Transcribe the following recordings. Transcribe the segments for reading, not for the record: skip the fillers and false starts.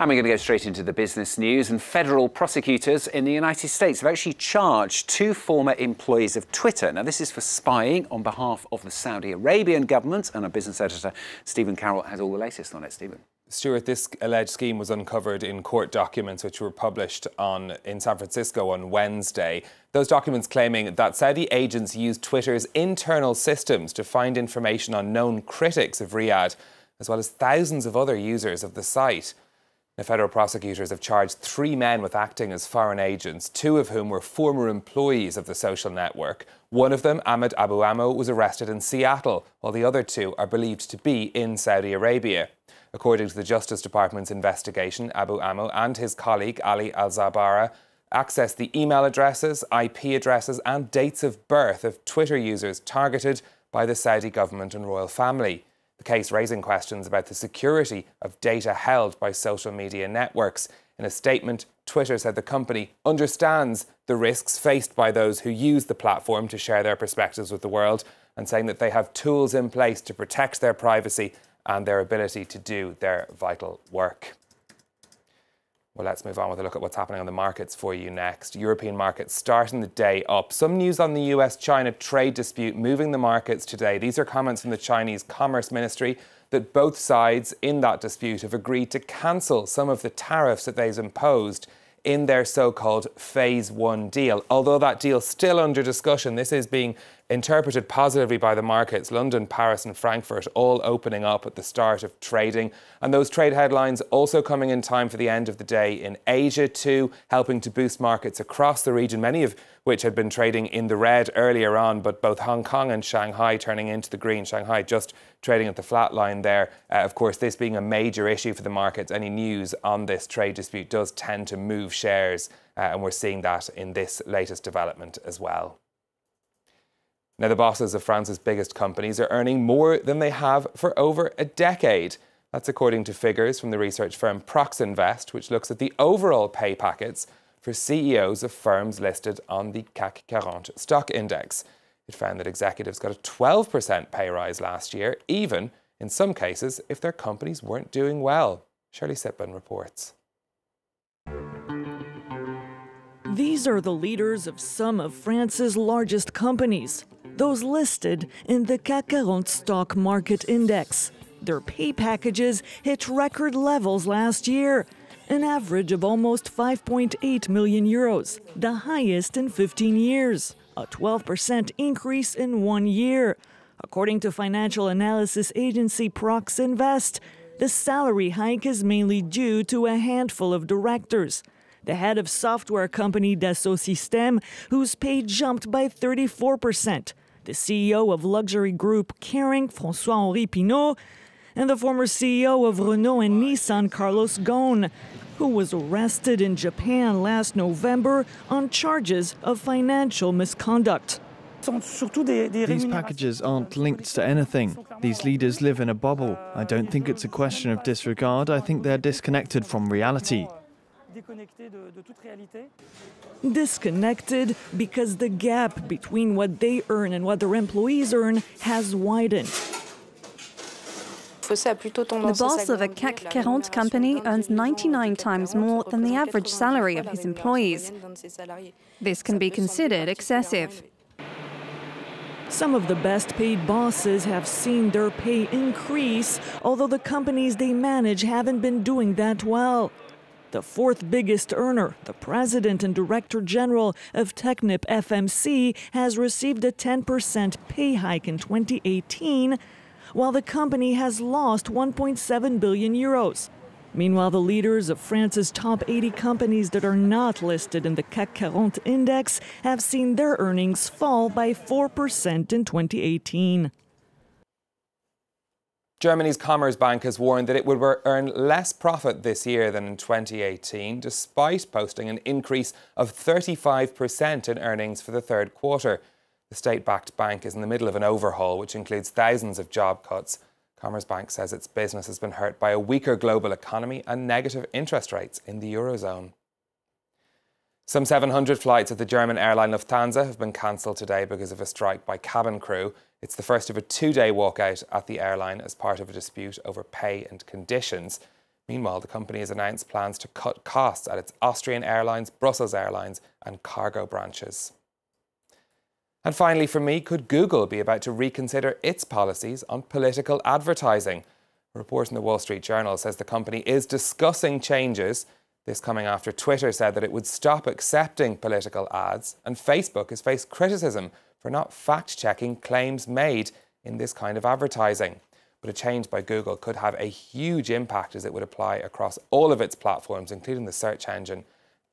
And we're going to go straight into the business news. And federal prosecutors in the United States have actually charged two former employees of Twitter. Now, this is for spying on behalf of the Saudi Arabian government. And our business editor, Stephen Carroll, has all the latest on it. Stephen. Stuart, this alleged scheme was uncovered in court documents which were published in San Francisco on Wednesday. Those documents claiming that Saudi agents used Twitter's internal systems to find information on known critics of Riyadh, as well as thousands of other users of the site. The federal prosecutors have charged 3 men with acting as foreign agents, 2 of whom were former employees of the social network. One of them, Ahmed Abu Ammo, was arrested in Seattle, while the other 2 are believed to be in Saudi Arabia. According to the Justice Department's investigation, Abu Ammo and his colleague Ali Al-Zabara accessed the email addresses, IP addresses and dates of birth of Twitter users targeted by the Saudi government and royal family. The case raising questions about the security of data held by social media networks. In a statement, Twitter said the company understands the risks faced by those who use the platform to share their perspectives with the world, and saying that they have tools in place to protect their privacy and their ability to do their vital work. Well, let's move on with a look at what's happening on the markets for you next. European markets starting the day up. Some news on the US-China trade dispute moving the markets today. These are comments from the Chinese Commerce Ministry that both sides in that dispute have agreed to cancel some of the tariffs that they've imposed in their so-called Phase 1 deal. Although that deal's still under discussion, this is being interpreted positively by the markets. London, Paris and Frankfurt all opening up at the start of trading. And those trade headlines also coming in time for the end of the day in Asia too, helping to boost markets across the region, many of which had been trading in the red earlier on, but both Hong Kong and Shanghai turning into the green. Shanghai just trading at the flat line there. Of course, this being a major issue for the markets, any news on this trade dispute does tend to move shares, and we're seeing that in this latest development as well. Now, the bosses of France's biggest companies are earning more than they have for over a decade. That's according to figures from the research firm Proxinvest, which looks at the overall pay packets for CEOs of firms listed on the CAC 40 stock index. It found that executives got a 12% pay rise last year, even in some cases if their companies weren't doing well. Shirley Sipman reports. These are the leaders of some of France's largest companies, those listed in the CAC 40 stock market index. Their pay packages hit record levels last year, an average of almost 5.8 million euros, the highest in 15 years, a 12% increase in 1 year. According to financial analysis agency Proxinvest, the salary hike is mainly due to a handful of directors. The head of software company Dassault Systèmes, whose pay jumped by 34%, the CEO of luxury group Kering, François-Henri Pinault, and the former CEO of Renault and Nissan, Carlos Ghosn, who was arrested in Japan last November on charges of financial misconduct. These packages aren't linked to anything. These leaders live in a bubble. I don't think it's a question of disregard. I think they're disconnected from reality. Disconnected because the gap between what they earn and what their employees earn has widened. The boss of a CAC 40 company earns 99 times more than the average salary of his employees. This can be considered excessive. Some of the best-paid bosses have seen their pay increase, although the companies they manage haven't been doing that well. The 4th biggest earner, the president and director general of Technip FMC, has received a 10% pay hike in 2018, while the company has lost 1.7 billion euros. Meanwhile, the leaders of France's top 80 companies that are not listed in the CAC 40 index have seen their earnings fall by 4% in 2018. Germany's Commerzbank has warned that it would earn less profit this year than in 2018, despite posting an increase of 35% in earnings for the 3rd quarter. The state-backed bank is in the middle of an overhaul, which includes thousands of job cuts. Commerzbank says its business has been hurt by a weaker global economy and negative interest rates in the Eurozone. Some 700 flights of the German airline Lufthansa have been cancelled today because of a strike by cabin crew. It's the first of a 2-day walkout at the airline as part of a dispute over pay and conditions. Meanwhile, the company has announced plans to cut costs at its Austrian Airlines, Brussels Airlines and cargo branches. And finally, for me, could Google be about to reconsider its policies on political advertising? A report in the Wall Street Journal says the company is discussing changes. This coming after Twitter said that it would stop accepting political ads, and Facebook has faced criticism for not fact-checking claims made in this kind of advertising. But a change by Google could have a huge impact as it would apply across all of its platforms, including the search engine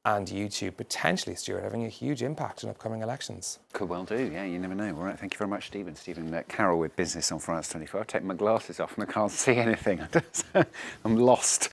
and YouTube, potentially, Stuart, having a huge impact on upcoming elections. Could well do, yeah, you never know. All right, thank you very much, Stephen. Stephen Carroll with Business on France 24. I've taken my glasses off and I can't see anything. I'm lost.